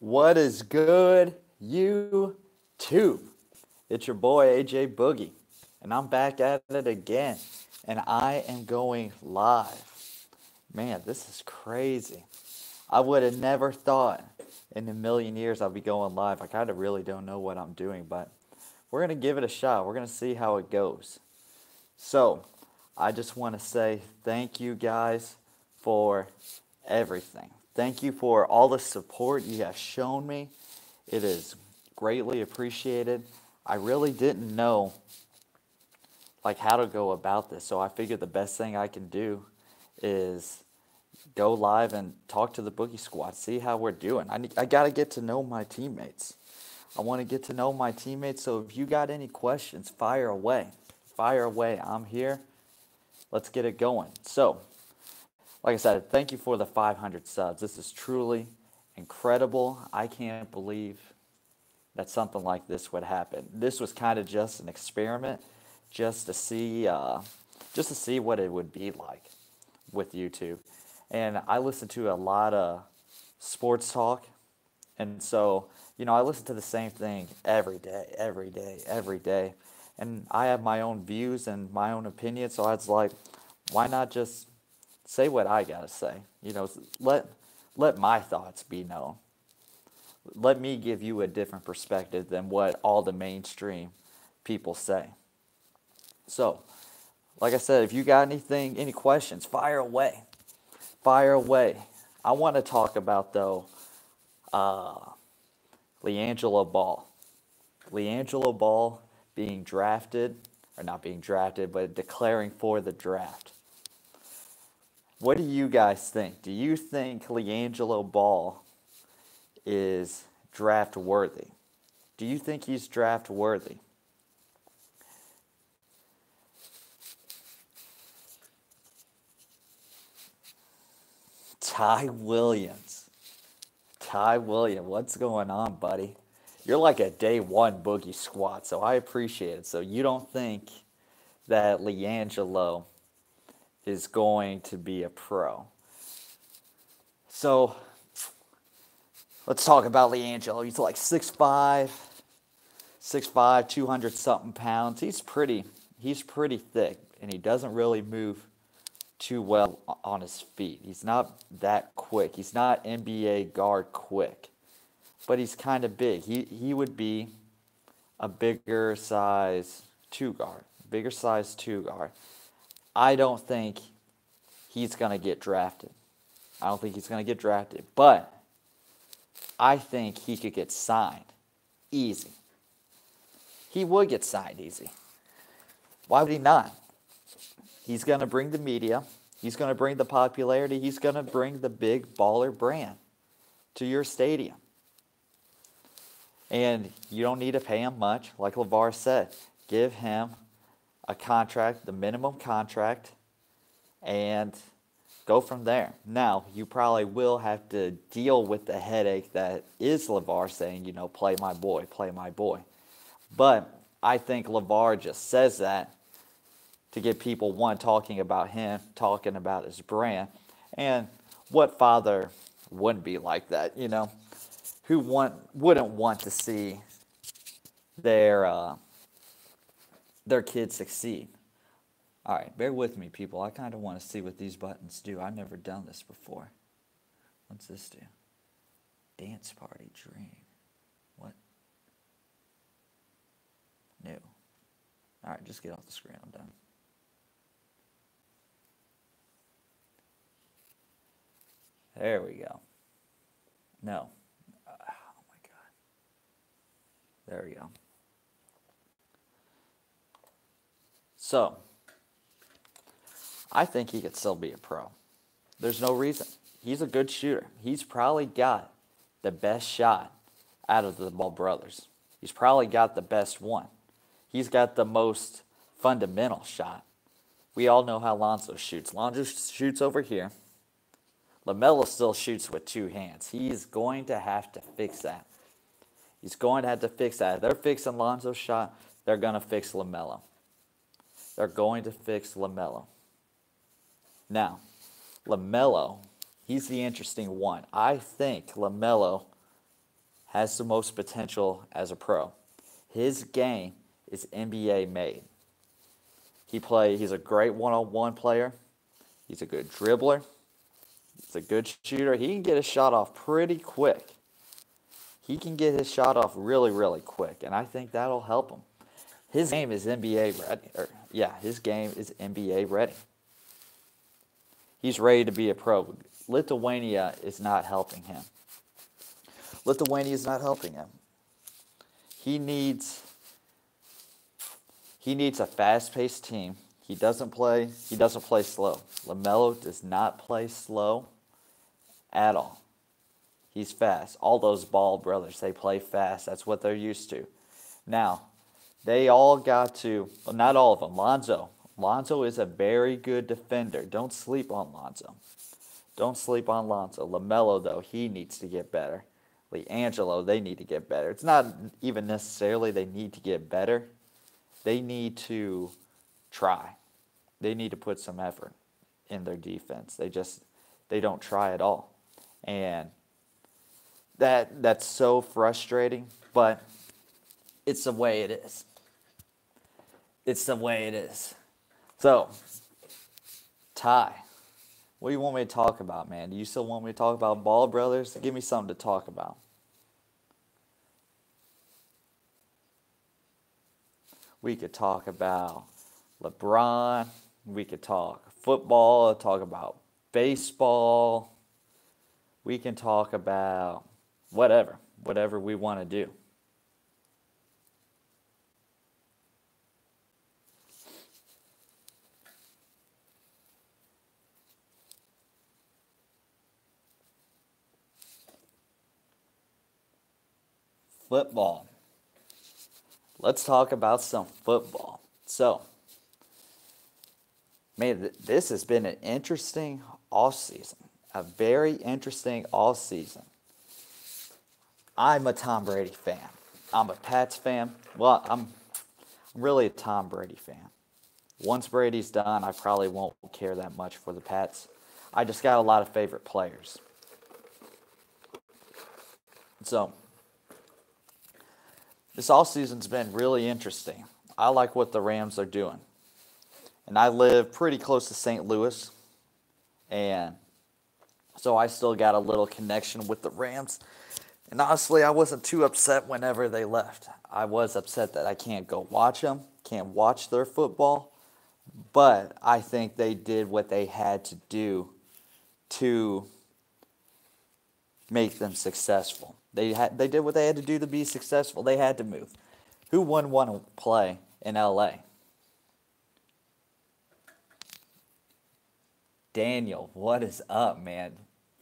What is good, YouTube? It's your boy AJ Boogie, and I'm back at it again, and I am going live. Man, this is crazy. I would have never thought in a million years I'd be going live. I kind of really don't know what I'm doing, but we're going to give it a shot. We're going to see how it goes. So, I just want to say thank you guys for everything. Thank you for all the support you have shown me. It is greatly appreciated. I really didn't know how to go about this, so I figured the best thing I can do is go live and talk to the Boogie Squad, see how we're doing. I got to get to know my teammates. I want to get to know my teammates, so if you got any questions, fire away. Fire away. I'm here. Let's get it going. So, like I said, thank you for the 500 subs. This is truly incredible. I can't believe that something like this would happen. This was kind of just an experiment, just to see what it would be like with YouTube. And I listen to a lot of sports talk, and so I listen to the same thing every day. And I have my own views and my own opinions, so I was like, why not just say what I gotta say? Let my thoughts be known. Let me give you a different perspective than what all the mainstream people say. So, like I said, if you got any questions, fire away. Fire away. I want to talk about, though, LiAngelo Ball. LiAngelo Ball being drafted, or not being drafted, but declaring for the draft. What do you guys think? Do you think LiAngelo Ball is draft worthy? Do you think he's draft worthy? Ty Williams. Ty Williams, what's going on, buddy? You're like a day one Boogie Squad, so I appreciate it. So you don't think that LiAngelo is going to be a pro? So let's talk about LiAngelo. He's like 6'5", 200 something pounds. He's pretty thick, and he doesn't really move too well on his feet. He's not that quick. He's not NBA guard quick, but he's kind of big. He would be a bigger size 2 guard. I don't think he's going to get drafted. But I think he could get signed easy. He would get signed easy. Why would he not? He's going to bring the media. He's going to bring the popularity. He's going to bring the big baller brand to your stadium. And you don't need to pay him much. Like LeVar said, give him a contract, the minimum contract, and go from there. Now, you probably will have to deal with the headache that is LeVar saying, play my boy, play my boy. But I think LeVar just says that to get people, one, talking about him, talking about his brand. And what father wouldn't be like that, Who wouldn't want to see their kids succeed? All right, bear with me, people. I kind of want to see what these buttons do. I've never done this before. What's this do? Dance party dream. What? New. All right, just get off the screen. I'm done. There we go. No. Oh, my God. There we go. So, I think he could still be a pro. There's no reason. He's a good shooter. He's probably got the best shot out of the Ball brothers. He's probably got the best one. He's got the most fundamental shot. We all know how Lonzo shoots. Lonzo shoots over here. LaMelo still shoots with 2 hands. He's going to have to fix that. If they're fixing Lonzo's shot, they're going to fix LaMelo. Now, LaMelo, he's the interesting one. I think LaMelo has the most potential as a pro. His game is NBA made. He's a great one-on-one player. He's a good dribbler. He's a good shooter. He can get his shot off pretty quick. He can get his shot off really, really quick, and I think that'll help him. His game is NBA ready. His game is NBA ready. He's ready to be a pro. Lithuania is not helping him. Lithuania is not helping him. He needs a fast-paced team. He doesn't play slow. LaMelo does not play slow at all. He's fast. All those Ball brothers, they play fast. That's what they're used to. Now, they all got to, well, not all of them. Lonzo is a very good defender. Don't sleep on Lonzo. Don't sleep on Lonzo. LaMelo, though, he needs to get better. LiAngelo, they need to get better. It's not even necessarily they need to get better. They need to try. They need to put some effort in their defense. They don't try at all. And that's so frustrating, but it's the way it is. It's the way it is. So, Ty, what do you want me to talk about, man? Do you still want me to talk about Ball brothers? Give me something to talk about. We could talk about LeBron. We could talk football, talk about baseball. We can talk about whatever we want to do. Football. Let's talk about some football. So, man, this has been an interesting offseason. A very interesting offseason. I'm a Tom Brady fan. I'm a Pats fan. Well, I'm really a Tom Brady fan. Once Brady's done, I probably won't care that much for the Pats. I just got a lot of favorite players. So, this offseason's been really interesting. I like what the Rams are doing. And I live pretty close to St. Louis. And so I still got a little connection with the Rams. And honestly, I wasn't too upset whenever they left. I was upset that I can't go watch them, can't watch their football. But I think they did what they had to do to make them successful. They did what they had to do to be successful. They had to move. Who wouldn't want to play in LA? Daniel, what is up, man?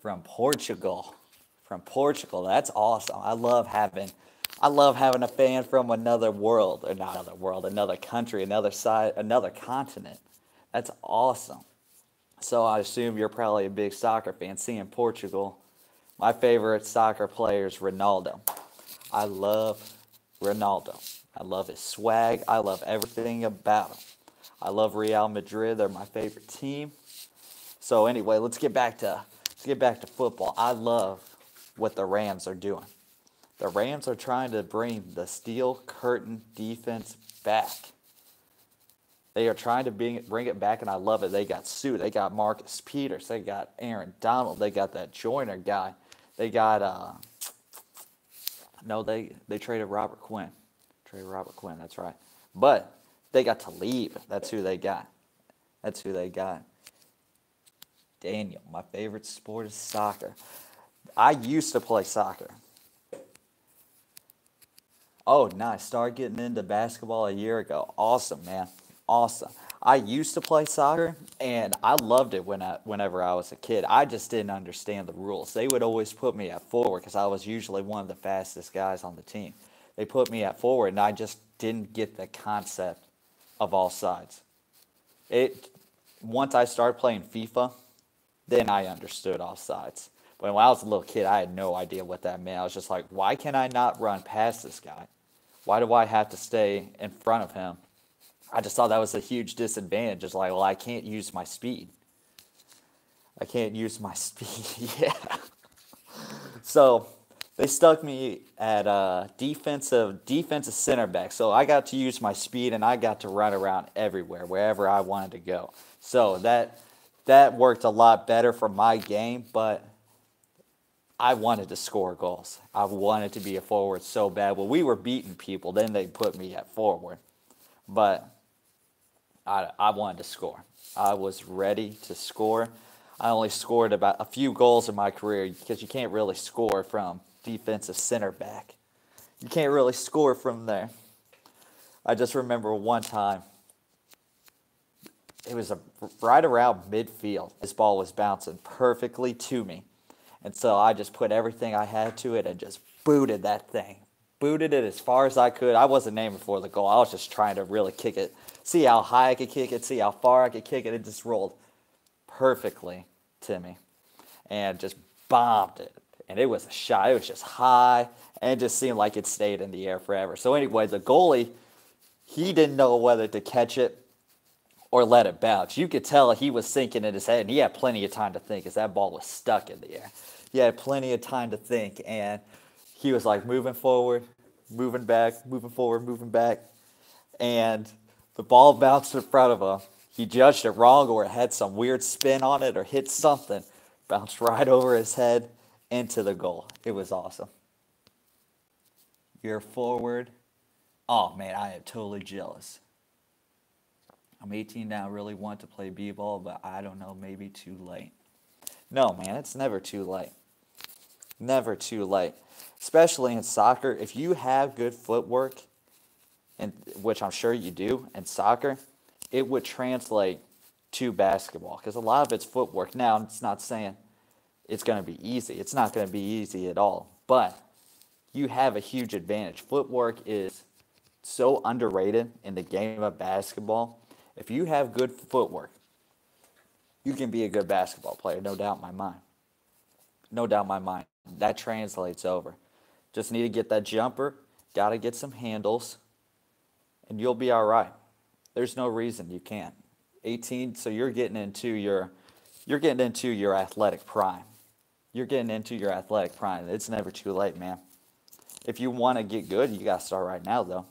From Portugal. That's awesome. I love having a fan from another world, or not another world, another country, another side, another continent. That's awesome. So I assume you're probably a big soccer fan. Seeing Portugal, my favorite soccer player is Ronaldo. I love Ronaldo. I love his swag. I love everything about him. I love Real Madrid. They're my favorite team. So anyway, let's get back to football. I love what the Rams are doing. The Rams are trying to bring the steel curtain defense back. They are trying to bring it back, and I love it. They got Sue. They got Marcus Peters. They got Aaron Donald. They got that Joyner guy. They got, they traded Robert Quinn. That's right. But they got Talib. That's who they got. Daniel, my favorite sport is soccer. I used to play soccer. Oh, nice. Started getting into basketball a year ago. Awesome, man. Awesome. I used to play soccer, and I loved it whenever I was a kid. I just didn't understand the rules. They would always put me at forward because I was usually one of the fastest guys on the team. They put me at forward, and I just didn't get the concept of all sides. Once I started playing FIFA, then I understood offsides. But when I was a little kid, I had no idea what that meant. I was just like, why can I not run past this guy? Why do I have to stay in front of him? I just thought that was a huge disadvantage. It's like, well, I can't use my speed. Yeah. So They stuck me at defensive center back. So I got to use my speed and I got to run around everywhere, wherever I wanted to go. So that worked a lot better for my game, but I wanted to score goals. I wanted to be a forward so bad. When we were beating people, then they put me at forward. But I wanted to score. I was ready to score. I only scored about a few goals in my career because you can't really score from defensive center back. You can't really score from there. I just remember one time, it was right around midfield. This ball was bouncing perfectly to me. And so I just put everything I had to it and just booted that thing. Booted it as far as I could. I wasn't aiming for the goal. I was just trying to really kick it. See how high I could kick it. See how far I could kick it. It just rolled perfectly to me. And just bombed it. And it was a shot. It was just high. And it just seemed like it stayed in the air forever. So anyway, the goalie, he didn't know whether to catch it or let it bounce. You could tell he was thinking in his head, and he had plenty of time to think because that ball was stuck in the air. He had plenty of time to think, and he was like moving forward, moving back, moving forward, moving back, and the ball bounced in front of him. He judged it wrong, or it had some weird spin on it, or hit something, bounced right over his head into the goal. It was awesome. You're forward. Oh man, I am totally jealous. I'm 18 now, really want to play b-ball, but I don't know, maybe too late. No, man, it's never too late. Never too late. Especially in soccer, if you have good footwork, and which I'm sure you do in soccer, it would translate to basketball because a lot of it's footwork. Now, it's not saying it's going to be easy. It's not going to be easy at all, but you have a huge advantage. Footwork is so underrated in the game of basketball. If you have good footwork, you can be a good basketball player, no doubt in my mind. No doubt in my mind. That translates over. Just need to get that jumper, got to get some handles, and you'll be all right. There's no reason you can't. 18, so you're getting into your athletic prime. You're getting into your athletic prime. It's never too late, man. If you want to get good, you got to start right now, though.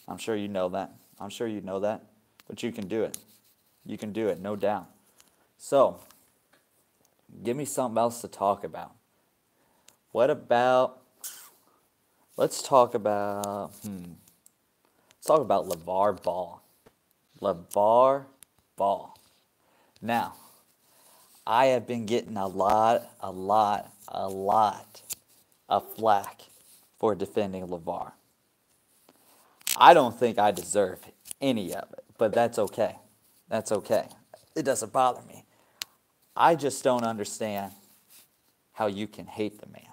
I'm sure you know that. I'm sure you know that. But you can do it. You can do it, no doubt. So, give me something else to talk about. What about, let's talk about LeVar Ball. LeVar Ball. Now, I have been getting a lot of flack for defending LeVar. I don't think I deserve any of it, but that's okay. That's okay. It doesn't bother me. I just don't understand how you can hate the man.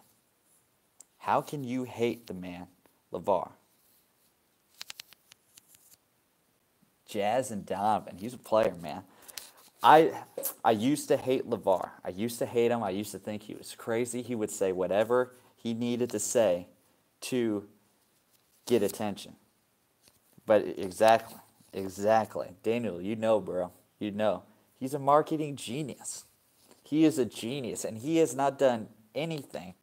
How can you hate the man, LeVar? Jazz and Donovan, he's a player, man. I used to hate LeVar. I used to hate him. I used to think he was crazy. He would say whatever he needed to say to get attention. But exactly. Daniel, you know, bro. You know. He's a marketing genius. He is a genius, and he has not done anything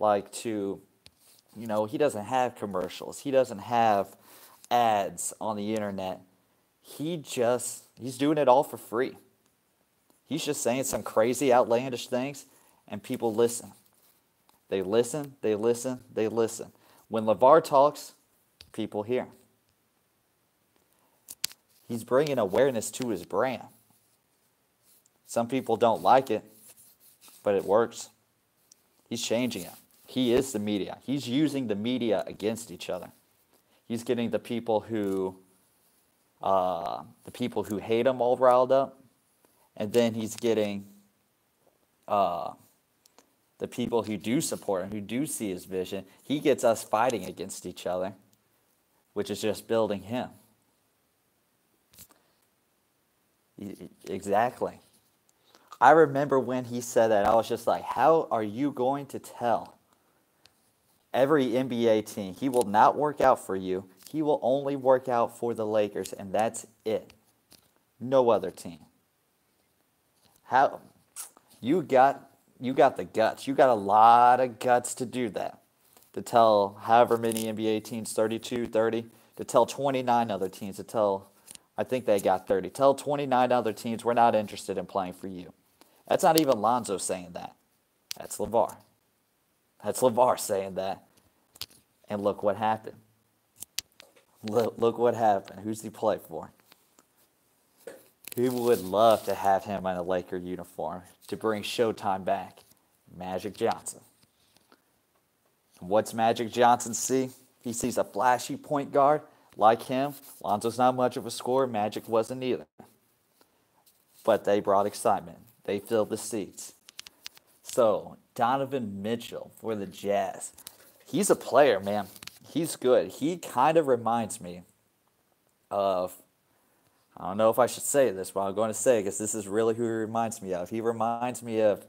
like to, he doesn't have commercials. He doesn't have ads on the internet. He's doing it all for free. He's just saying some crazy, outlandish things, and people listen. They listen. When LeVar talks, people hear. He's bringing awareness to his brand. Some people don't like it, but it works. He's changing it. He is the media. He's using the media against each other. He's getting the people who hate him all riled up, and then he's getting the people who do support him, who do see his vision. He gets us fighting against each other, which is just building him. Exactly. I remember when he said that, I was just like, how are you going to tell every NBA team he will not work out for you? He will only work out for the Lakers, and that's it. No other team. You got the guts. You got a lot of guts to do that. to tell however many NBA teams, 32, 30, to tell 29 other teams, to tell, I think they got 30, tell 29 other teams we're not interested in playing for you. That's not even Lonzo saying that. That's LeVar. That's LeVar saying that. And look what happened. Look what happened. Who's he play for? Who would love to have him in a Laker uniform to bring Showtime back? Magic Johnson. What's Magic Johnson see? He sees a flashy point guard like him. Lonzo's not much of a scorer. Magic wasn't either. But they brought excitement. They filled the seats. So, Donovan Mitchell for the Jazz. He's a player, man. He's good. He kind of reminds me of, I don't know if I should say this, but I'm going to say it because this is really who he reminds me of. He reminds me of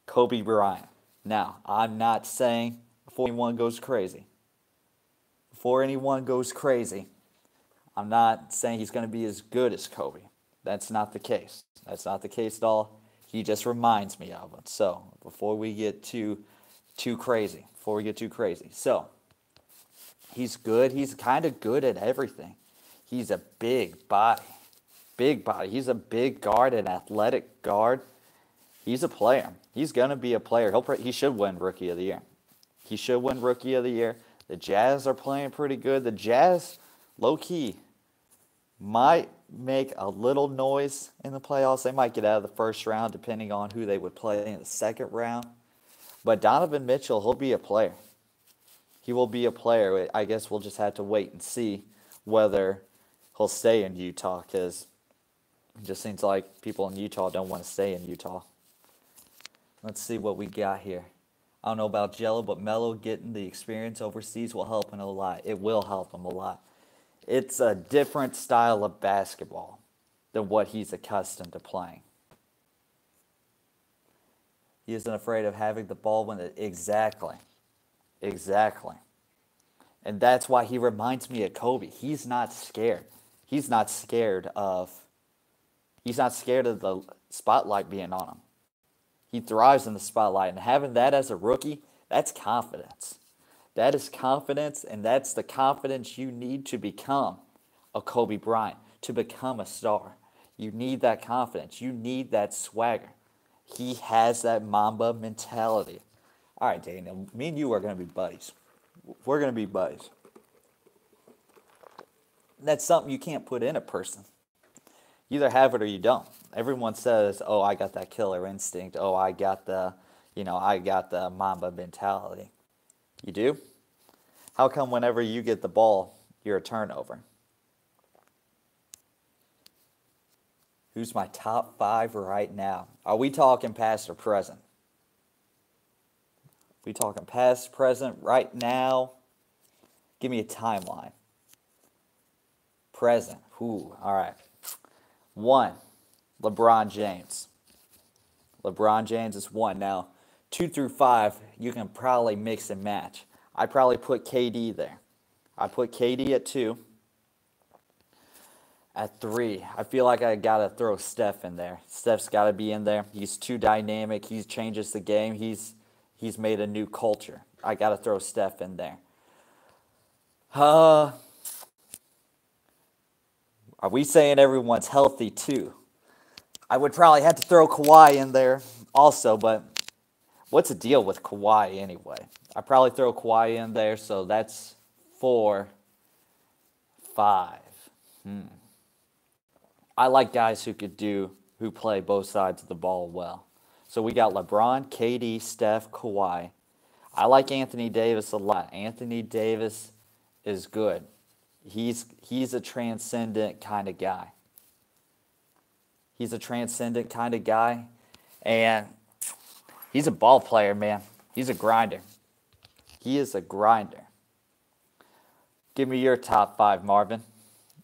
Kobe Bryant. Now, I'm not saying before anyone goes crazy. Before anyone goes crazy, I'm not saying he's going to be as good as Kobe. That's not the case. That's not the case at all. He just reminds me of him. So, before we get too crazy. So, he's good. He's kind of good at everything. He's a big body. Big body. He's a big guard, an athletic guard. He's a player. He's going to be a player. He should win Rookie of the Year. He should win Rookie of the Year. The Jazz are playing pretty good. The Jazz, low-key, might make a little noise in the playoffs. They might get out of the first round depending on who they would play in the second round. But Donovan Mitchell, he'll be a player. He will be a player. I guess we'll just have to wait and see whether he'll stay in Utah, because it just seems like people in Utah don't want to stay in Utah. Let's see what we got here. I don't know about Jello, but Melo getting the experience overseas will help him a lot. It will help him a lot. It's a different style of basketball than what he's accustomed to playing. He isn't afraid of having the ball when it... Exactly. And that's why he reminds me of Kobe. He's not scared. He's not scared of the spotlight being on him. He thrives in the spotlight, and having that as a rookie, that's confidence. That is confidence, and that's the confidence you need to become a Kobe Bryant, to become a star. You need that confidence. You need that swagger. He has that Mamba mentality. All right, Daniel, me and you are going to be buddies. We're going to be buddies. That's something you can't put in a person. You either have it or you don't. Everyone says, oh, I got that killer instinct. Oh, I got the Mamba mentality. You do? How come whenever you get the ball, you're a turnover? Who's my top 5 right now? Are we talking past or present? We talking past, present, right now? Give me a timeline. Present. Ooh, all right. 1, LeBron James. LeBron James is 1. Now, 2 through 5, you can probably mix and match. I probably put KD there. I put KD at 2. At 3, I feel like I got to throw Steph in there. Steph's got to be in there. He's too dynamic. He changes the game. He's made a new culture. I got to throw Steph in there. Are we saying everyone's healthy too? I would probably have to throw Kawhi in there also, but what's the deal with Kawhi anyway? I probably throw Kawhi in there, so that's 4, 5. I like guys who play both sides of the ball well. So we got LeBron, KD, Steph, Kawhi. I like Anthony Davis a lot. Anthony Davis is good. He's a transcendent kind of guy. He's a transcendent kind of guy, and he's a ball player, man. He's a grinder. He is a grinder. Give me your top 5, Marvin.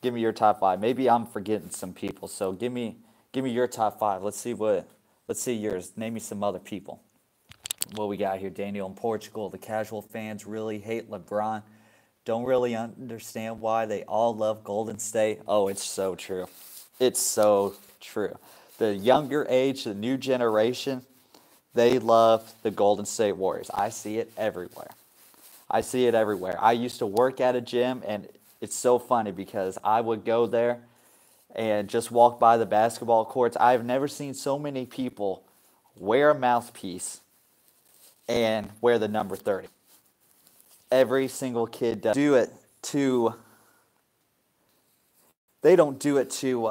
Give me your top 5. Maybe I'm forgetting some people, so give me your top 5. Let's see yours. Name me some other people. What we got here, Daniel in Portugal. The casual fans really hate LeBron. Don't really understand why they all love Golden State. Oh, it's so true. It's so true. The younger age, the new generation, they love the Golden State Warriors. I see it everywhere. I see it everywhere. I used to work at a gym, and it's so funny because I would go there and just walk by the basketball courts. I've never seen so many people wear a mouthpiece and wear the number 30. Every single kid does do it to. They don't do it to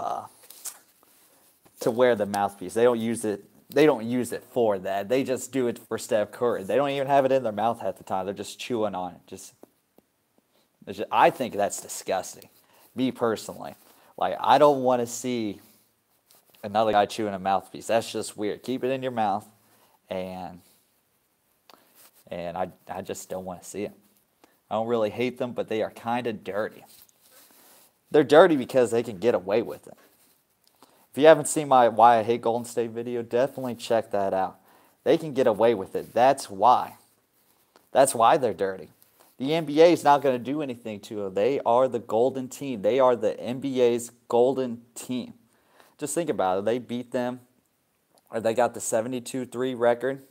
wear the mouthpiece. They don't use it. They don't use it for that. They just do it for Steph Curry. They don't even have it in their mouth half the time. They're just chewing on it. I think that's disgusting. Me personally, like I don't want to see another guy chewing a mouthpiece. That's just weird. Keep it in your mouth, and I just don't want to see it. I don't really hate them, but they are kind of dirty. They're dirty because they can get away with it. If you haven't seen my Why I Hate Golden State video, definitely check that out. They can get away with it. That's why. That's why they're dirty. The NBA is not going to do anything to them. They are the golden team. They are the NBA's golden team. Just think about it. They beat them, or they got the 72-3 record.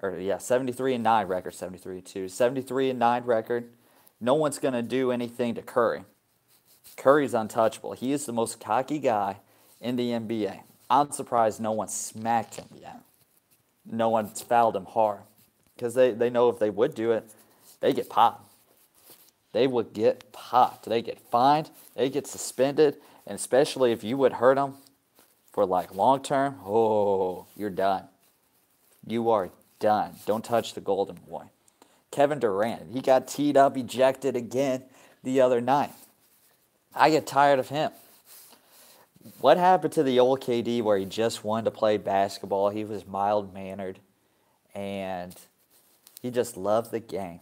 Or, yeah, 73-9 record, 73-2. 73-9 record. No one's going to do anything to Curry. Curry's untouchable. He is the most cocky guy in the NBA. I'm surprised no one smacked him yet. No one's fouled him hard. Because they know if they would do it, they get popped. They would get popped. They get fined. They get suspended. And especially if you would hurt them for like long term, oh, you're done. You are done. Don't touch the golden boy. Kevin Durant, he got teed up, ejected again the other night. I get tired of him. What happened to the old KD where he just wanted to play basketball? He was mild-mannered, and he just loved the game.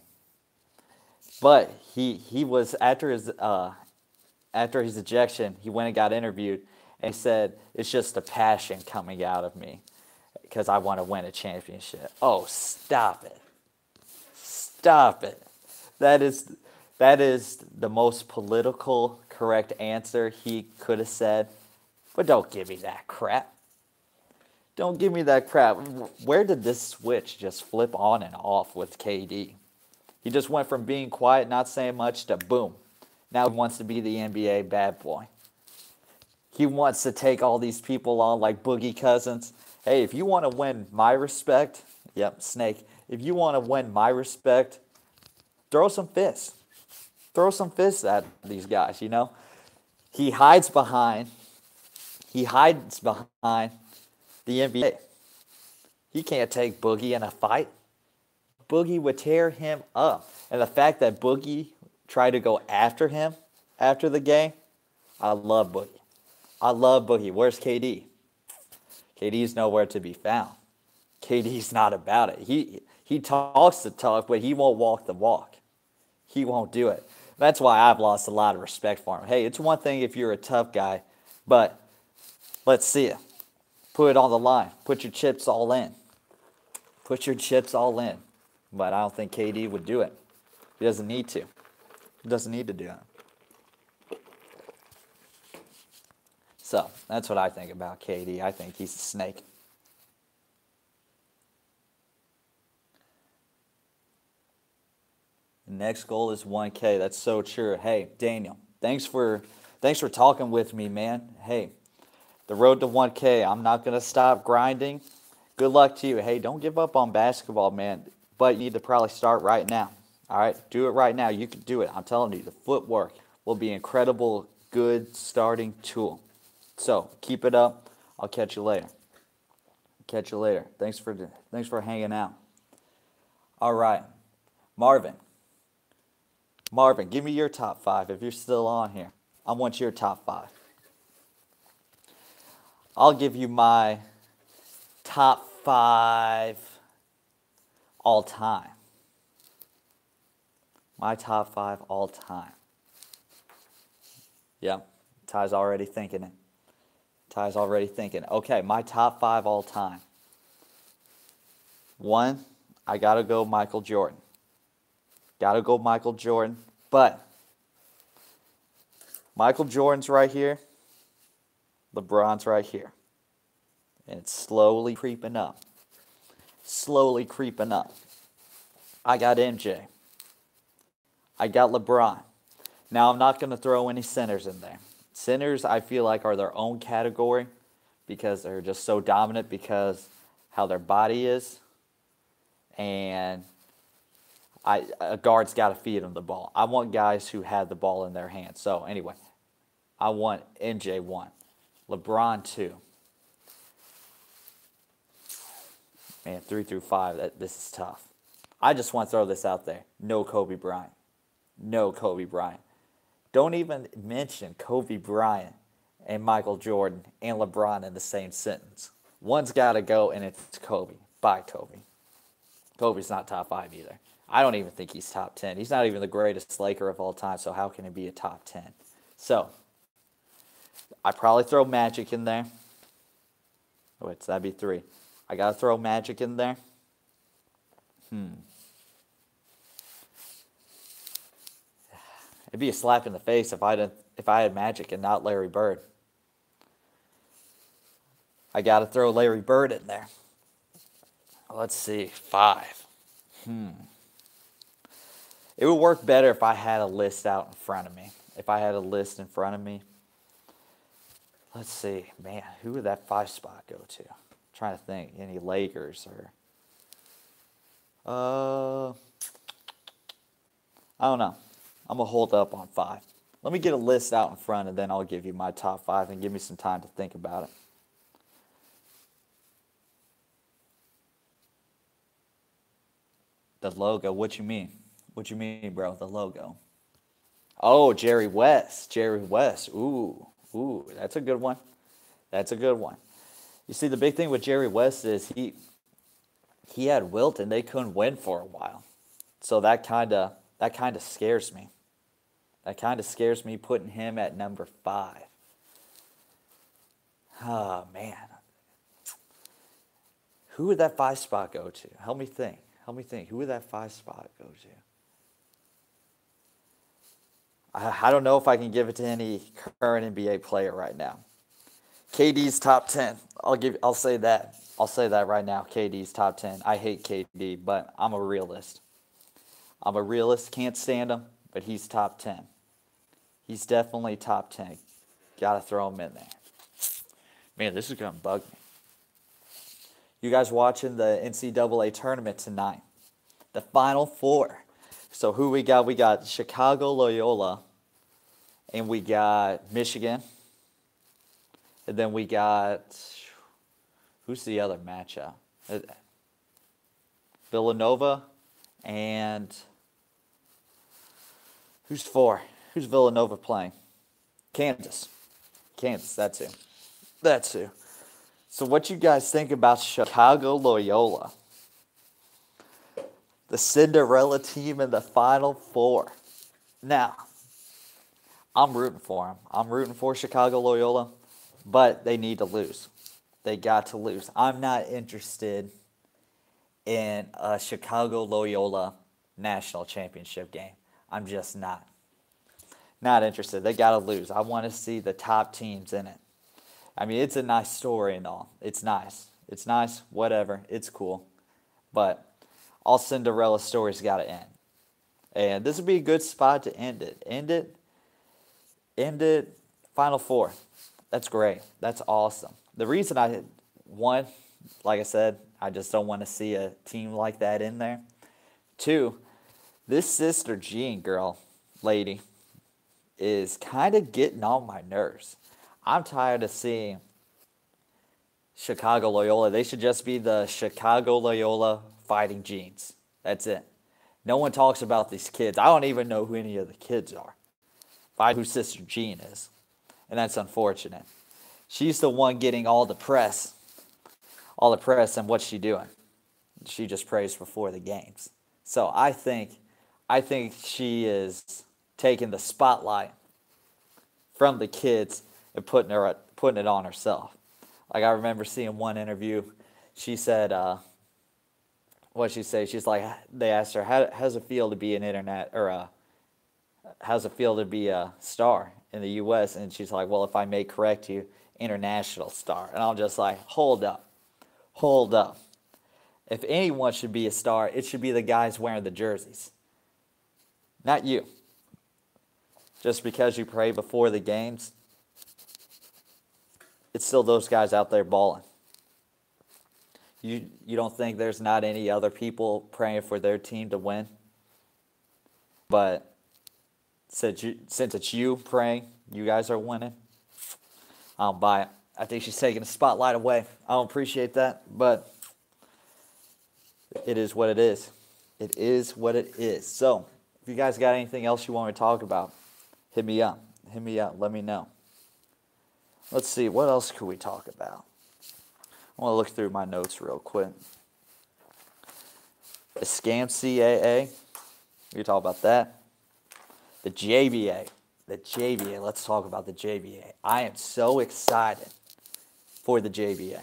But he was, after his ejection, he went and got interviewed, and he said, it's just a passion coming out of me because I want to win a championship. Oh, stop it. Stop it. That is the most political correct answer he could have said. But don't give me that crap. Don't give me that crap. Where did this switch just flip on and off with KD? He just went from being quiet, not saying much, to boom. Now he wants to be the NBA bad boy. He wants to take all these people on like Boogie Cousins. Hey, if you want to win my respect, yep, Snake. If you want to win my respect, throw some fists. Throw some fists at these guys, you know. He hides behind the NBA. He can't take Boogie in a fight. Boogie would tear him up. And the fact that Boogie tried to go after him after the game, I love Boogie. I love Boogie. Where's KD? KD's nowhere to be found. KD's not about it. He talks the talk, but he won't walk the walk. He won't do it. That's why I've lost a lot of respect for him. Hey, it's one thing if you're a tough guy, but let's see it. Put it on the line. Put your chips all in. Put your chips all in. But I don't think KD would do it. He doesn't need to. He doesn't need to do it. So, that's what I think about KD. I think he's a snake. The next goal is 1K. That's so true. Hey, Daniel, thanks for talking with me, man. Hey, the road to 1K, I'm not going to stop grinding. Good luck to you. Hey, don't give up on basketball, man. But you need to probably start right now. All right? Do it right now. You can do it. I'm telling you, the footwork will be an incredible, good starting tool. So, keep it up. I'll catch you later. Catch you later. Thanks for hanging out. All right. Marvin, give me your top 5 if you're still on here. I want your top 5. I'll give you my top 5 all time. My top 5 all time. Yep, Ty's already thinking it. Ty's already thinking. Okay, my top 5 all time. 1, I got to go Michael Jordan. Got to go Michael Jordan. But Michael Jordan's right here. LeBron's right here. And it's slowly creeping up. Slowly creeping up. I got MJ. I got LeBron. Now, I'm not going to throw any centers in there. Centers, I feel like, are their own category because they're just so dominant because how their body is. And a guard's got to feed them the ball. I want guys who have the ball in their hands. So, anyway, I want MJ 1. LeBron 2. Man, 3 through 5, this is tough. I just want to throw this out there. No Kobe Bryant. No Kobe Bryant. Don't even mention Kobe Bryant and Michael Jordan and LeBron in the same sentence. One's got to go, and it's Kobe. Bye, Kobe. Kobe's not top 5 either. I don't even think he's top 10. He's not even the greatest Laker of all time, so how can he be a top 10? So, I'd probably throw Magic in there. Wait, so that'd be 3. I got to throw Magic in there. It'd be a slap in the face if I had Magic and not Larry Bird. I got to throw Larry Bird in there. Let's see, 5. It would work better if I had a list out in front of me. If I had a list in front of me. Let's see, man, who would that 5 spot go to? I'm trying to think, any Lakers or I don't know. I'm going to hold up on 5. Let me get a list out in front, and then I'll give you my top 5 and give me some time to think about it. The logo, what you mean? What you mean, bro, the logo? Oh, Jerry West. Jerry West. Ooh, that's a good one. That's a good one. You see, the big thing with Jerry West is he had Wilt, and they couldn't win for a while. So that kind of scares me. That kind of scares me putting him at number 5. Oh, man. Who would that 5 spot go to? Help me think. Who would that 5 spot go to? I don't know if I can give it to any current NBA player right now. KD's top 10. I'll say that. I'll say that right now. KD's top 10. I hate KD, but I'm a realist. Can't stand him, but he's top 10. He's definitely top 10. Got to throw him in there. Man, this is going to bug me. You guys watching the NCAA tournament tonight. The Final Four. So who we got? We got Chicago Loyola. And we got Michigan. And then we got... Who's the other matchup? Villanova and... Who's 4? Who's Villanova playing? Kansas. That's who. So what you guys think about Chicago Loyola? The Cinderella team in the Final Four. Now, I'm rooting for them. I'm rooting for Chicago Loyola, but they need to lose. They got to lose. I'm not interested in a Chicago Loyola national championship game. I'm just not. Not interested. They got to lose. I want to see the top teams in it. I mean, it's a nice story and all. It's nice. It's nice, whatever. It's cool. But all Cinderella stories got to end. And this would be a good spot to end it. End it, Final Four. That's great. That's awesome. The reason one, like I said, I just don't want to see a team like that in there. 2, this Sister Jean girl, lady, is kind of getting on my nerves. I'm tired of seeing Chicago Loyola. They should just be the Chicago Loyola Fighting Jeans. That's it. No one talks about these kids. I don't even know who any of the kids are. I know who Sister Jean is. And that's unfortunate. She's the one getting all the press. And what's she doing? She just prays before the games. So I think she is taking the spotlight from the kids and putting it on herself. Like, I remember seeing one interview. She said, what'd she say? She's like, they asked her, how's it feel to be how's it feel to be a star in the U.S.? And she's like, well, if I may correct you, international star. And I'm just like, hold up. If anyone should be a star, it should be the guys wearing the jerseys. Not you. Just because you pray before the games, it's still those guys out there balling. You don't think there's not any other people praying for their team to win? But since it's you praying, you guys are winning, I don't buy it. I think she's taking the spotlight away. I don't appreciate that, but it is what it is. It is what it is. So, if you guys got anything else you want me to talk about, hit me up. Hit me up. Let me know. Let's see. What else could we talk about? I want to look through my notes real quick. The scam CAA. We can talk about that. The JBA. The JBA. Let's talk about the JBA. I am so excited for the JBA.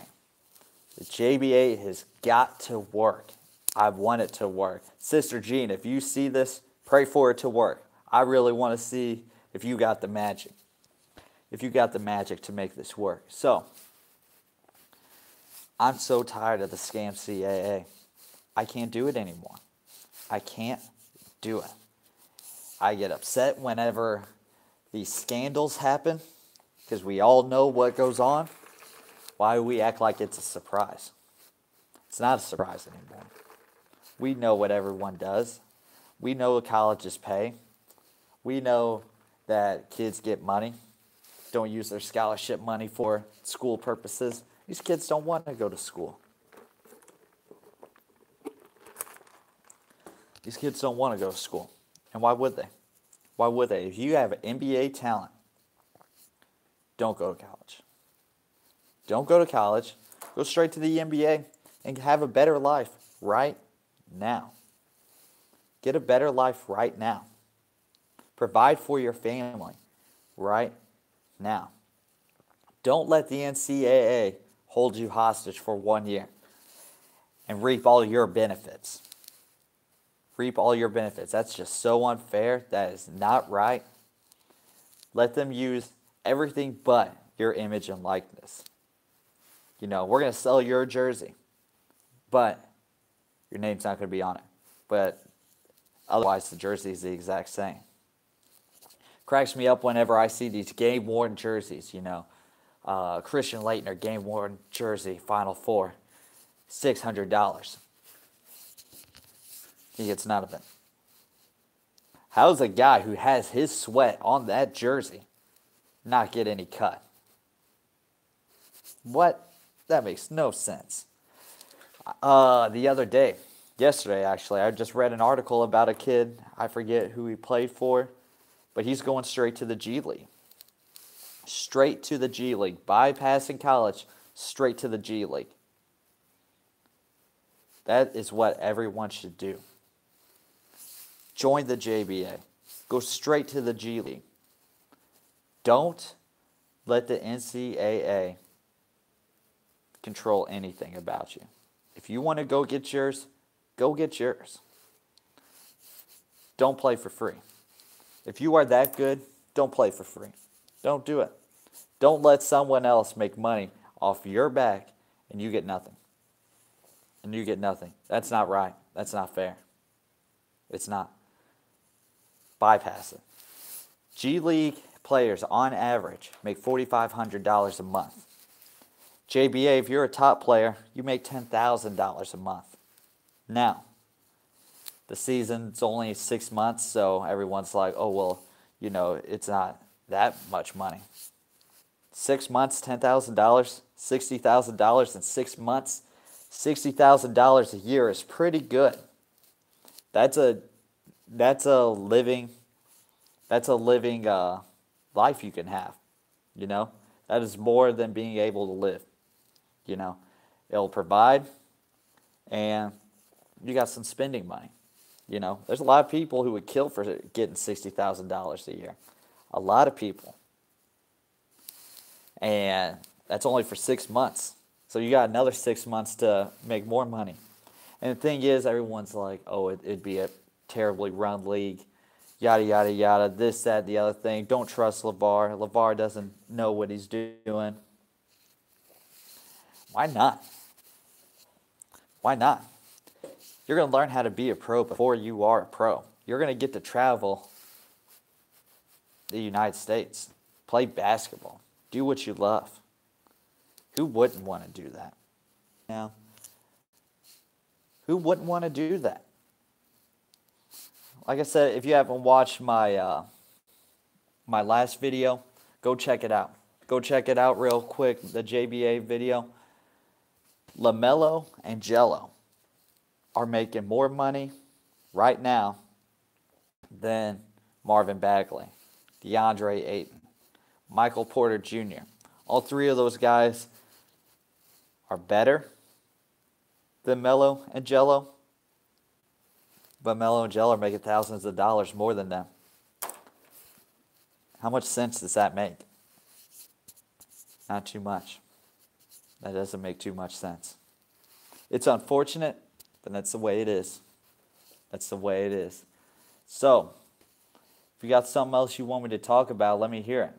The JBA has got to work. I want it to work. Sister Jean, if you see this, pray for it to work. I really want to see if you got the magic. If you got the magic to make this work. So, I'm so tired of the scam CAA. I can't do it anymore. I can't do it. I get upset whenever these scandals happen because we all know what goes on. Why do we act like it's a surprise? It's not a surprise anymore. We know what everyone does. We know what colleges pay. We know that kids get money, don't use their scholarship money for school purposes. These kids don't want to go to school. These kids don't want to go to school. And why would they? Why would they? If you have an NBA talent, don't go to college. Don't go to college. Go straight to the NBA and have a better life right now. Get a better life right now. Provide for your family right now. Don't let the NCAA hold you hostage for 1 year and reap all your benefits. Reap all your benefits. That's just so unfair. That is not right. Let them use everything but your image and likeness. You know, we're going to sell your jersey, but your name's not going to be on it. But otherwise, the jersey is the exact same. Cracks me up whenever I see these game-worn jerseys, you know. Christian Laettner, game-worn jersey, Final Four, $600. He gets none of it. How's a guy who has his sweat on that jersey not get any cut? What? That makes no sense. The other day, yesterday actually, I just read an article about a kid. I forget who he played for, but he's going straight to the G League. Straight to the G League. Bypassing college, straight to the G League. That is what everyone should do. Join the JBA. Go straight to the G League. Don't let the NCAA control anything about you. If you want to go get yours, go get yours. Don't play for free. If you are that good, don't play for free. Don't do it. Don't let someone else make money off your back and you get nothing. And you get nothing. That's not right. That's not fair. It's not. Bypass it. G League players, on average, make $4,500 a month. JBA, if you're a top player, you make $10,000 a month. Now, the season's only 6 months, so everyone's like, oh, well, you know, it's not that much money. 6 months, $10,000, $60,000 in 6 months, $60,000 a year is pretty good. That's a living life you can have, you know. That is more than being able to live, you know. It'll provide, and you got some spending money, you know. There's a lot of people who would kill for getting $60,000 a year. A lot of people. And that's only for 6 months. So you got another 6 months to make more money. And the thing is, everyone's like, oh, it'd be a terribly run league, yada, yada, yada, this, that, the other thing. Don't trust LeVar. LeVar doesn't know what he's doing. Why not? Why not? You're going to learn how to be a pro before you are a pro. You're going to get to travel the United States, play basketball, do what you love. Who wouldn't want to do that? Now, who wouldn't want to do that? Like I said, if you haven't watched my my last video, go check it out. Go check it out real quick, the JBA video. LaMelo and Jello are making more money right now than Marvin Bagley, DeAndre Ayton, Michael Porter Jr. All three of those guys are better than Melo and Jello, but Melo and Jello are making thousands of dollars more than them. How much sense does that make? Not too much. That doesn't make too much sense. It's unfortunate, but that's the way it is. That's the way it is. So, if you got something else you want me to talk about, let me hear it.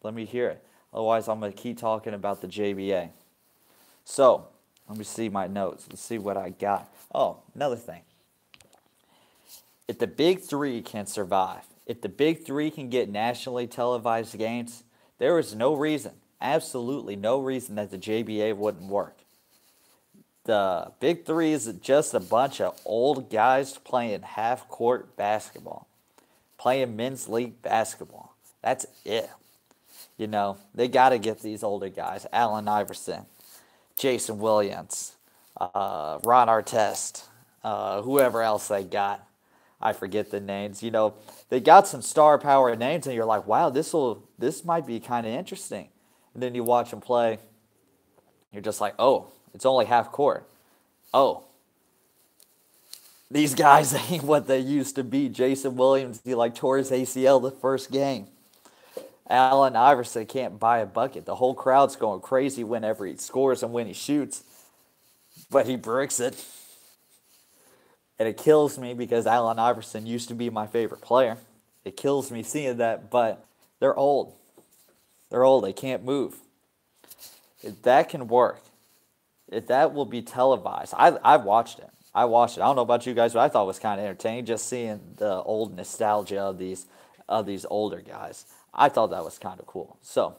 Let me hear it. Otherwise, I'm going to keep talking about the JBA. So, let me see my notes. Let's see what I got. Oh, another thing. If the Big Three can survive, if the Big Three can get nationally televised games, there is no reason, absolutely no reason that the JBA wouldn't work. The Big Three is just a bunch of old guys playing half-court basketball, playing men's league basketball. That's it. You know, they got to get these older guys, Allen Iverson, Jason Williams, Ron Artest, whoever else they got. I forget the names. You know, they got some star power names, and you're like, wow, this might be kind of interesting. And then you watch them play, you're just like, oh, it's only half court. Oh, these guys ain't what they used to be. Jason Williams, he like tore his ACL the first game. Allen Iverson can't buy a bucket. The whole crowd's going crazy whenever he scores and when he shoots, but he bricks it. And it kills me because Allen Iverson used to be my favorite player. It kills me seeing that, but they're old. They're old. They can't move. If that can work, if that will be televised, I've watched it. I watched it. I don't know about you guys, but I thought it was kind of entertaining just seeing the old nostalgia of these older guys. I thought that was kind of cool. So,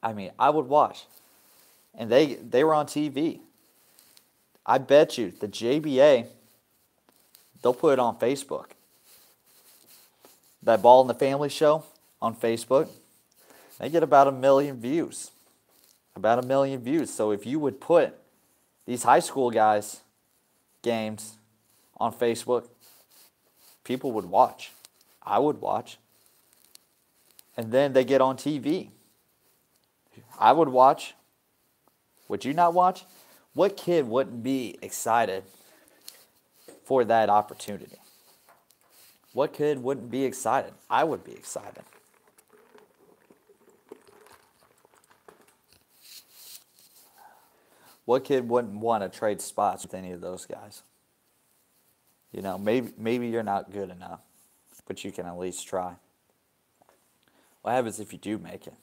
I mean, I would watch. And they were on TV. I bet you the JBA, they'll put it on Facebook. That Ball in the Family show on Facebook, they get about 1 million views. About 1 million views. So if you would put these high school guys' games on Facebook, people would watch. I would watch. And then they get on TV. I would watch. Would you not watch? What kid wouldn't be excited for that opportunity? What kid wouldn't be excited? I would be excited. What kid wouldn't want to trade spots with any of those guys? You know, maybe you're not good enough, but you can at least try. What happens if you do make it?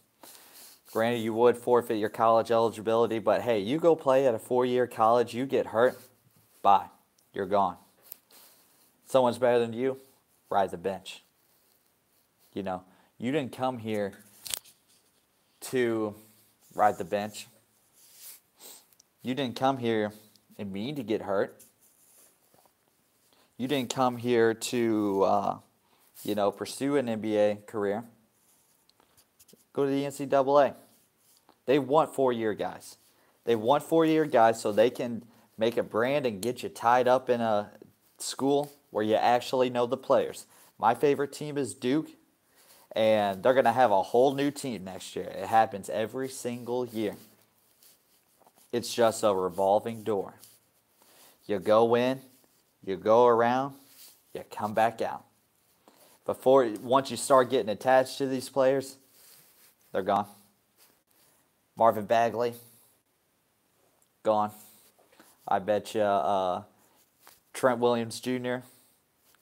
Granted, you would forfeit your college eligibility, but hey, you go play at a 4-year college, you get hurt, bye. You're gone. Someone's better than you, ride the bench. You know, you didn't come here to ride the bench. You didn't come here and mean to get hurt. You didn't come here to, pursue an NBA career. Go to the NCAA. They want 4-year guys. They want 4-year guys so they can make a brand and get you tied up in a school where you actually know the players. My favorite team is Duke, and they're going to have a whole new team next year. It happens every single year. It's just a revolving door. You go in, you go around, you come back out. Once you start getting attached to these players, they're gone. Marvin Bagley, gone. I bet you Trent Williams Jr.,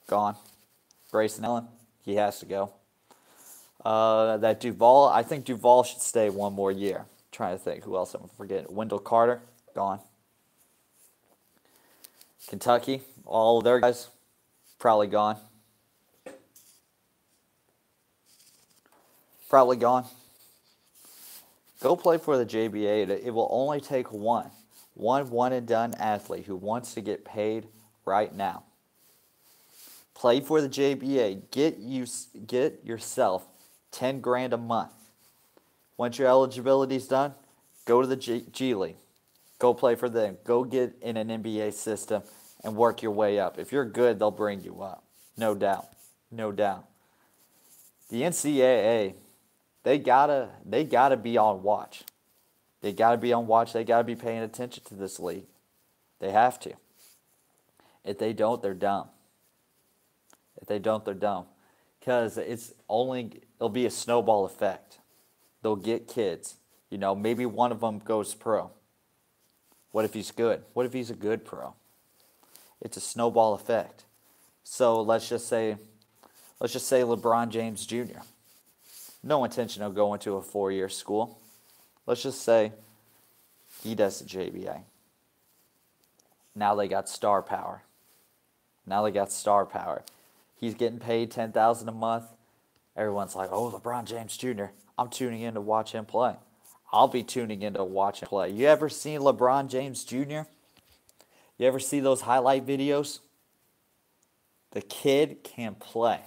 gone. Grayson Allen, he has to go. That Duval, I think Duval should stay one more year. I'm trying to think who else I'm forgetting. Wendell Carter, gone. Kentucky, all of their guys probably gone. Probably gone. Go play for the JBA. It will only take one and done athlete who wants to get paid right now. Play for the JBA. Get yourself 10 grand a month. Once your eligibility's done, go to the G League. Go play for them. Go get in an NBA system and work your way up. If you're good, they'll bring you up. No doubt. No doubt. The NCAA, they gotta be on watch. They gotta be on watch. They gotta be paying attention to this league. They have to. If they don't, they're dumb. If they don't, they're dumb. Because it'll be a snowball effect. They'll get kids. You know, maybe one of them goes pro. What if he's good? What if he's a good pro? It's a snowball effect. So let's just say LeBron James Jr. No intention of going to a 4-year school. Let's just say he does the JBA. Now they got star power. He's getting paid $10,000 a month. Everyone's like, oh, LeBron James Jr. I'm tuning in to watch him play. I'll be tuning in to watch him play. You ever seen LeBron James Jr.? You ever see those highlight videos? The kid can play.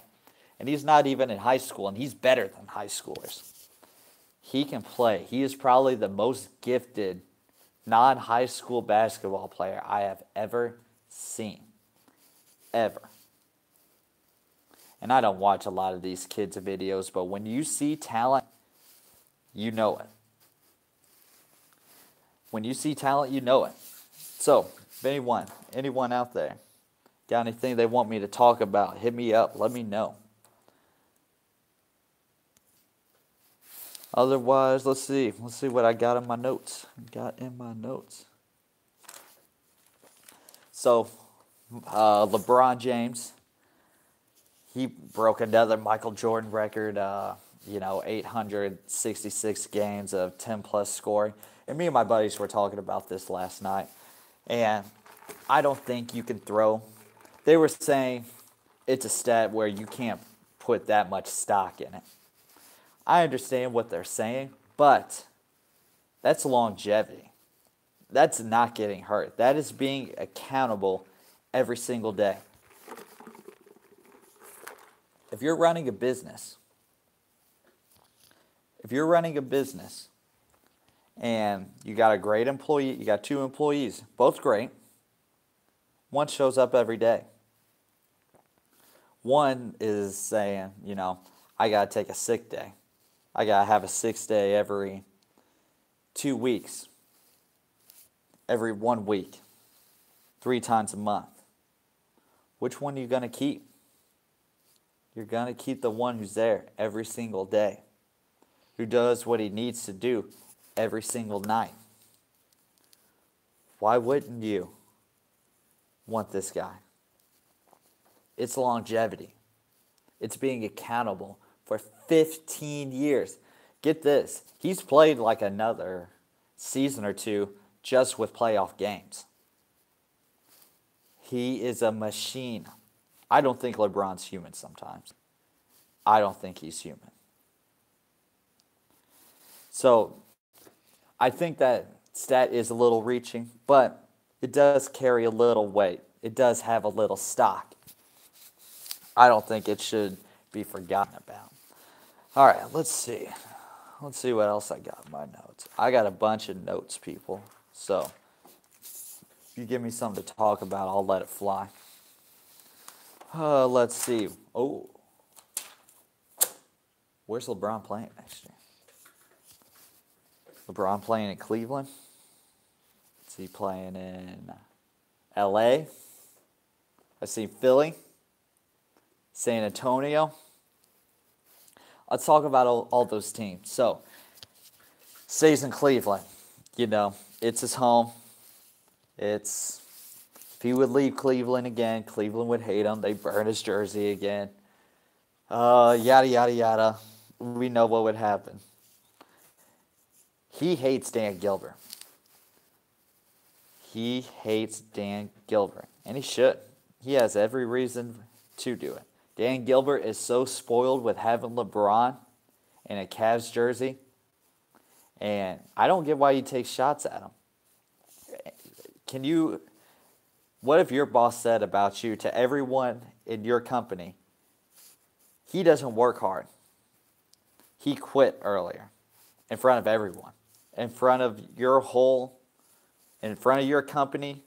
And he's not even in high school, and he's better than high schoolers. He can play. He is probably the most gifted non-high school basketball player I have ever seen. Ever. And I don't watch a lot of these kids' videos, but when you see talent, you know it. When you see talent, you know it. So, if anyone out there got anything they want me to talk about, hit me up. Let me know. Otherwise, let's see. Let's see what I got in my notes. So, LeBron James, he broke another Michael Jordan record, 866 games of 10-plus scoring. And me and my buddies were talking about this last night. And I don't think you can throw. They were saying it's a stat where you can't put that much stock in it. I understand what they're saying, but that's longevity. That's not getting hurt. That is being accountable every single day. If you're running a business, and you got a great employee, you got 2 employees, both great. One shows up every day. One is saying, I got to take a sick day. I got to have a 6 day every 2 weeks, every 1 week, 3 times a month. Which one are you going to keep? You're going to keep the one who's there every single day, who does what he needs to do every single night. Why wouldn't you want this guy? It's longevity. It's being accountable for 15 years. Get this. He's played like another season or 2 just with playoff games. He is a machine. I don't think LeBron's human sometimes. I don't think he's human. So, I think that stat is a little reaching, but it does carry a little weight. It does have a little stock. I don't think it should be forgotten about. All right, let's see. Let's see what else I got in my notes. I got a bunch of notes, people. So, if you give me something to talk about, I'll let it fly. Let's see. Oh. Where's LeBron playing next year? LeBron playing in Cleveland? Is he playing in LA? I see Philly. San Antonio. Let's talk about all those teams. So, stays in Cleveland. It's his home. If he would leave Cleveland again, Cleveland would hate him. They burn his jersey again. Yada, yada, yada. We know what would happen. He hates Dan Gilbert. And he should. He has every reason to do it. Dan Gilbert is so spoiled with having LeBron in a Cavs jersey, and I don't get why he takes shots at him. What if your boss said about you to everyone in your company, he doesn't work hard. He quit earlier in front of everyone, in front of your company,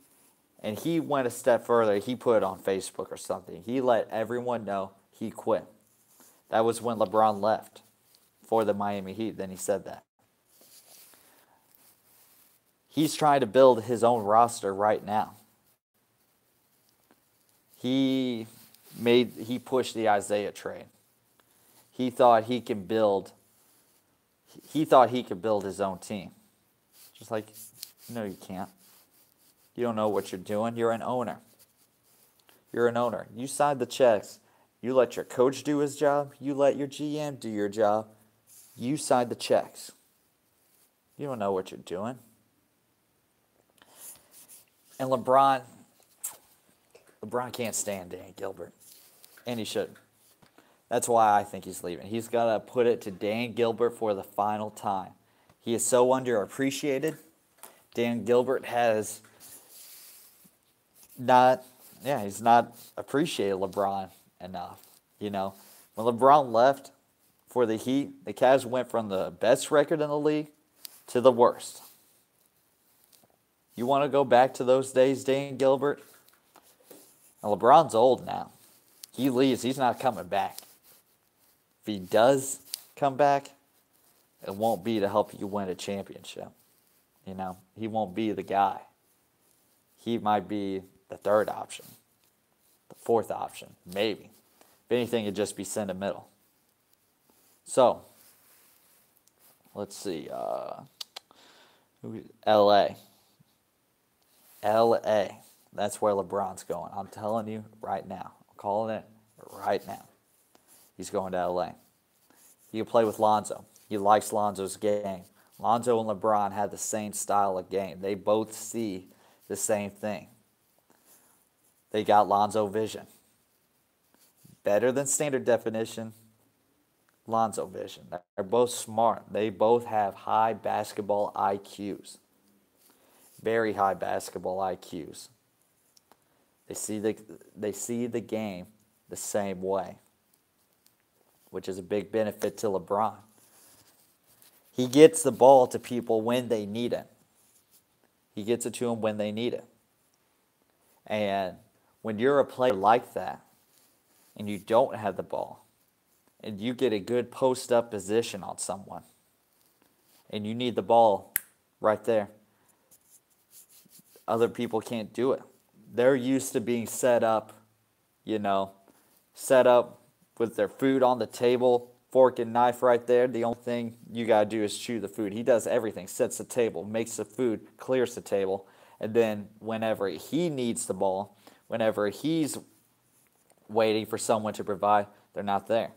and he went a step further. He put it on Facebook or something. He let everyone know he quit. That was when LeBron left for the Miami Heat. Then he said that. He's trying to build his own roster right now. He pushed the Isaiah trade. He thought he could build his own team. Just like, no, you can't. You don't know what you're doing. You're an owner. You're an owner. You sign the checks. You let your coach do his job. You let your GM do your job. You sign the checks. You don't know what you're doing. And LeBron can't stand Dan Gilbert. And he shouldn't. That's why I think he's leaving. He's got to put it to Dan Gilbert for the final time. He is so underappreciated. Dan Gilbert has he's not appreciated LeBron enough. You know, when LeBron left for the Heat, the Cavs went from the best record in the league to the worst. You want to go back to those days, Dan Gilbert? And LeBron's old now. He leaves. He's not coming back. If he does come back, it won't be to help you win a championship. You know, he won't be the guy. He might be the third option, the fourth option, maybe. If anything, it'd just be sentimental. So, let's see. L.A. L.A. That's where LeBron's going. I'm telling you right now. I'm calling it right now. He's going to L.A. He can play with Lonzo. He likes Lonzo's game. Lonzo and LeBron have the same style of game. They both see the same thing. They got Lonzo vision. Better than standard definition, Lonzo vision. They're both smart. They both have high basketball IQs. Very high basketball IQs. They see the game the same way, which is a big benefit to LeBron. He gets the ball to people when they need it. He gets it to them when they need it. And when you're a player like that, and you don't have the ball, and you get a good post-up position on someone, and you need the ball right there, other people can't do it. They're used to being set up with their food on the table, fork and knife right there. The only thing you got to do is chew the food. He does everything, sets the table, makes the food, clears the table, and then whenever he needs the ball, whenever he's waiting for someone to provide, they're not there.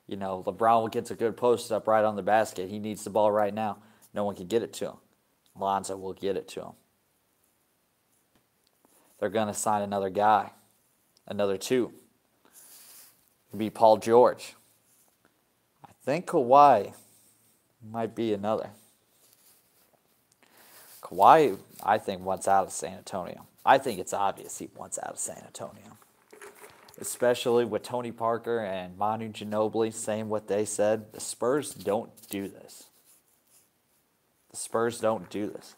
You know, LeBron gets a good post up right on the basket. He needs the ball right now. No one can get it to him. Lonzo will get it to him. They're going to sign another guy, another two. It'll be Paul George. I think Kawhi might be another. Kawhi, I think, wants out of San Antonio. I think it's obvious he wants out of San Antonio. Especially with Tony Parker and Manu Ginobili saying what they said. The Spurs don't do this. The Spurs don't do this.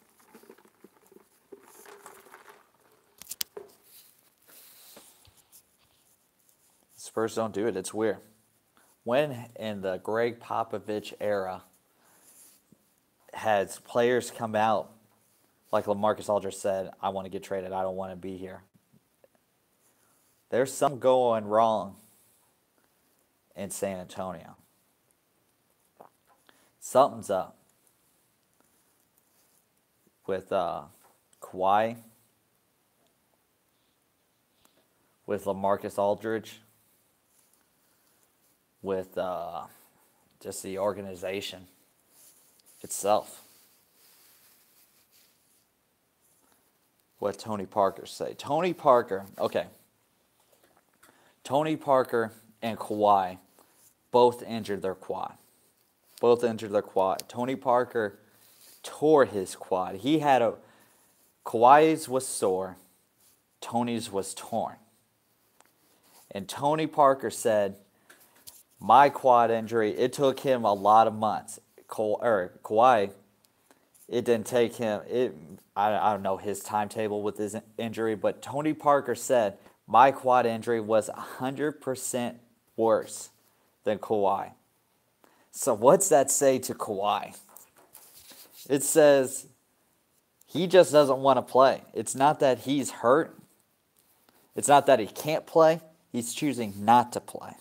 The Spurs don't do it. It's weird. When in the Greg Popovich era has players come out, like LaMarcus Aldridge said, I want to get traded. I don't want to be here. There's something going wrong in San Antonio. Something's up with Kawhi, with LaMarcus Aldridge, with just the organization itself. what Tony Parker say. Tony Parker, okay. Tony Parker and Kawhi both injured their quad. Both injured their quad. Tony Parker tore his quad. Kawhi's was sore. Tony's was torn. And Tony Parker said, my quad injury, it took him a lot of months. Kawhi, it didn't take him, I don't know his timetable with his injury, but Tony Parker said, my quad injury was 100% worse than Kawhi. So what's that say to Kawhi? It says he just doesn't want to play. It's not that he's hurt. It's not that he can't play. He's choosing not to play.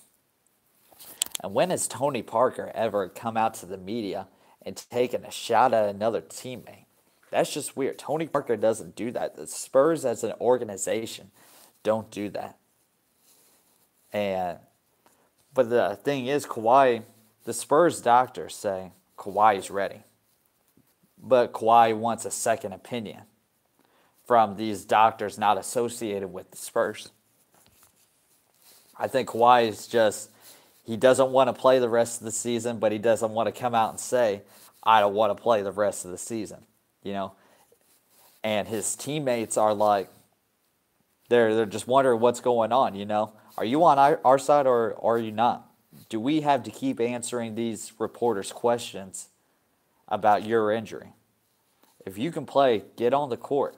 And when has Tony Parker ever come out to the media and taken a shot at another teammate? That's just weird. Tony Parker doesn't do that. The Spurs as an organization don't do that. But the thing is, Kawhi, the Spurs doctors say Kawhi's ready. But Kawhi wants a second opinion from these doctors not associated with the Spurs. I think Kawhi is just, he doesn't want to play the rest of the season, but he doesn't want to come out and say, I don't want to play the rest of the season, you know. And his teammates are like, they're just wondering what's going on, you know. Are you on our side or are you not? Do we have to keep answering these reporters' questions about your injury? If you can play, get on the court.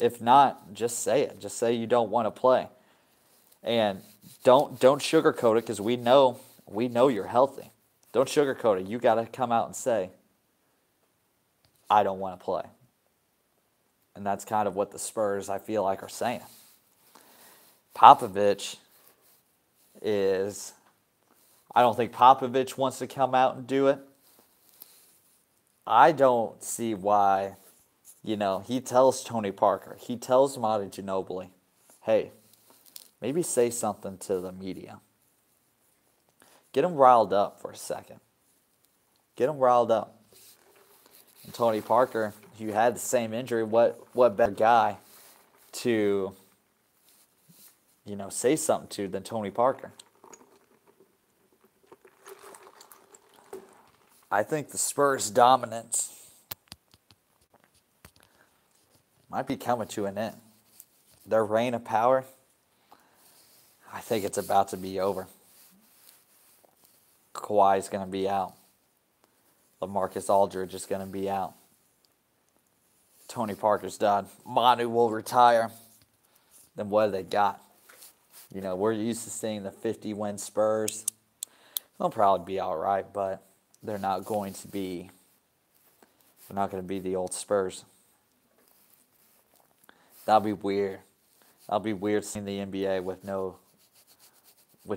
If not, just say it. Just say you don't want to play. And don't sugarcoat it, because we know you're healthy. Don't sugarcoat it. You got to come out and say, I don't want to play. And that's kind of what the Spurs, I feel like, are saying. Popovich is, I don't think Popovich wants to come out and do it. I don't see why, you know, he tells Tony Parker, he tells Monty Ginobili, hey, maybe say something to the media. Get him riled up for a second. Get him riled up. And Tony Parker, you had the same injury, what better guy to, you know, say something to than Tony Parker? I think the Spurs' dominance might be coming to an end. Their reign of power, I think it's about to be over. Kawhi's going to be out. LaMarcus Aldridge is going to be out. Tony Parker's done. Manu will retire. Then what do they got? You know, we're used to seeing the 50-win Spurs. They'll probably be all right, but they're not going to be the old Spurs. That'll be weird. That'll be weird seeing the NBA with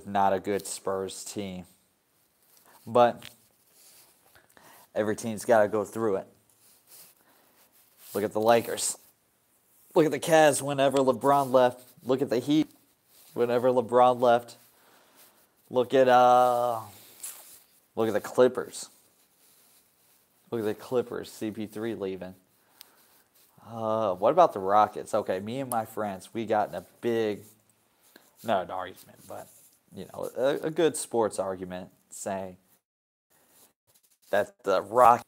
not a good Spurs team. But every team's got to go through it. Look at the Lakers. Look at the Cavs whenever LeBron left. Look at the Heat whenever LeBron left. Look at the Clippers. Look at the Clippers, CP3 leaving. What about the Rockets? Okay, me and my friends, we got in a big, not an argument, but, you know, a good sports argument saying that the Rockets